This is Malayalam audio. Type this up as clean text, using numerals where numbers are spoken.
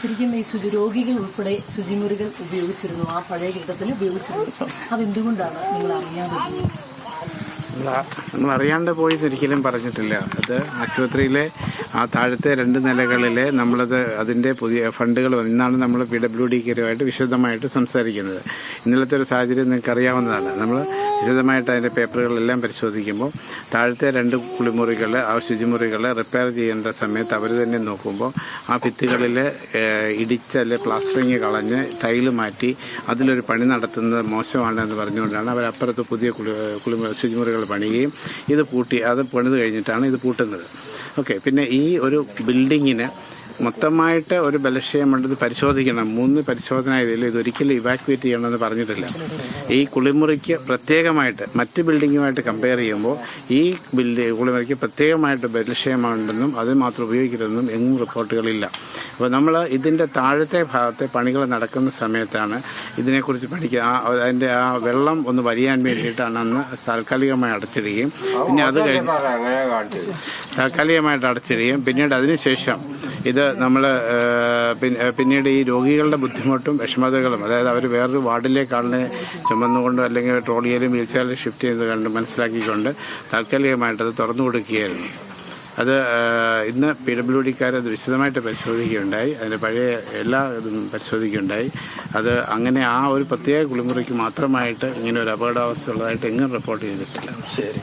ശരിക്കും ഈ രോഗികൾ ഉൾപ്പെടെ ശുചിമുറികൾ ഉപയോഗിച്ചിരുന്നു, ആ പഴയ കെട്ടിടത്തിൽ ഉപയോഗിച്ചിരുന്നു. അതെന്തുകൊണ്ടാണ് നിങ്ങൾ അറിയാതെ? നമ്മൾ അറിയാണ്ട് പോയി ഒരിക്കലും പറഞ്ഞിട്ടില്ല. അത് ആശുപത്രിയിലെ ആ താഴത്തെ 2 നിലകളിലെ അതിൻ്റെ പുതിയ ഫണ്ടുകൾ ഇന്നാണ് നമ്മൾ PWDക്കാരുമായിട്ട് വിശദമായിട്ട് സംസാരിക്കുന്നത്. ഇന്നലത്തെ ഒരു സാഹചര്യം നിങ്ങൾക്ക് അറിയാവുന്നതാണ്. നമ്മൾ വിശദമായിട്ട് അതിൻ്റെ പേപ്പറുകളെല്ലാം പരിശോധിക്കുമ്പോൾ താഴത്തെ 2 കുളിമുറികൾ, ആ ശുചിമുറികൾ റിപ്പയർ ചെയ്യേണ്ട സമയത്ത് അവർ തന്നെ നോക്കുമ്പോൾ ആ ഭിത്തികളിൽ ഇടിച്ച് അല്ലെ പ്ലാസ്റ്ററിങ് കളഞ്ഞ് ടൈല് മാറ്റി അതിലൊരു പണി നടത്തുന്നത് മോശമാണ് എന്ന് പറഞ്ഞുകൊണ്ടാണ് അവരപ്പുറത്ത് പുതിയ ശുചിമുറികൾ പണിയുകയും ഇത് അത് പണിത് കഴിഞ്ഞിട്ടാണ് ഇത് പൂട്ടുന്നത്. ഓക്കെ. പിന്നെ ഈ ഒരു ബിൽഡിങ്ങിന് മൊത്തമായിട്ട് ഒരു ബലക്ഷയമുണ്ട്, ഇത് പരിശോധിക്കണം. 3 പരിശോധന ഇതിൽ ഇതൊരിക്കലും ഇവാക്യുവേറ്റ് ചെയ്യണമെന്ന് പറഞ്ഞിട്ടില്ല. ഈ കുളിമുറിക്ക് പ്രത്യേകമായിട്ട് മറ്റ് ബിൽഡിങ്ങുമായിട്ട് കമ്പയർ ചെയ്യുമ്പോൾ ഈ കുളിമുറിക്ക് പ്രത്യേകമായിട്ട് ബലക്ഷയമുണ്ടെന്നും അത് മാത്രം ഉപയോഗിക്കരുതെന്നും എങ്ങും റിപ്പോർട്ടുകളില്ല. അപ്പോൾ നമ്മൾ ഇതിൻ്റെ താഴത്തെ ഭാഗത്തെ പണികൾ നടക്കുന്ന സമയത്താണ് ഇതിനെക്കുറിച്ച് പഠിക്കുക. അതിൻ്റെ ആ വെള്ളം ഒന്ന് വലിയാൻ വേണ്ടിയിട്ടാണ് അന്ന് താൽക്കാലികമായി അടച്ചിടുകയും പിന്നെ അത് കഴിഞ്ഞ് താൽക്കാലികമായിട്ട് അടച്ചിടുകയും പിന്നീട് അതിനുശേഷം ഇത് നമ്മൾ പിന്നീട് ഈ രോഗികളുടെ ബുദ്ധിമുട്ടും വിഷമതകളും, അതായത് അവർ വേറൊരു വാർഡിലേക്ക് ആളിനെ ചുമന്നുകൊണ്ട് അല്ലെങ്കിൽ ട്രോളിയിലും വീൽചെയറിലും ഷിഫ്റ്റ് ചെയ്ത് കണ്ട് മനസ്സിലാക്കിക്കൊണ്ട് താൽക്കാലികമായിട്ടത് തുറന്നു കൊടുക്കുകയായിരുന്നു. അത് ഇന്ന് PWDക്കാർ അത് വിശദമായിട്ട് പരിശോധിക്കുകയുണ്ടായി. അതിൻ്റെ പഴയ എല്ലാ ഇതും പരിശോധിക്കുകയുണ്ടായി. അത് അങ്ങനെ ആ ഒരു പ്രത്യേക കുളിമുറിക്ക് മാത്രമായിട്ട് ഇങ്ങനെ ഒരു അപകടാവസ്ഥ ഉള്ളതായിട്ട് എങ്ങും റിപ്പോർട്ട് ചെയ്തിട്ടില്ല. ശരി.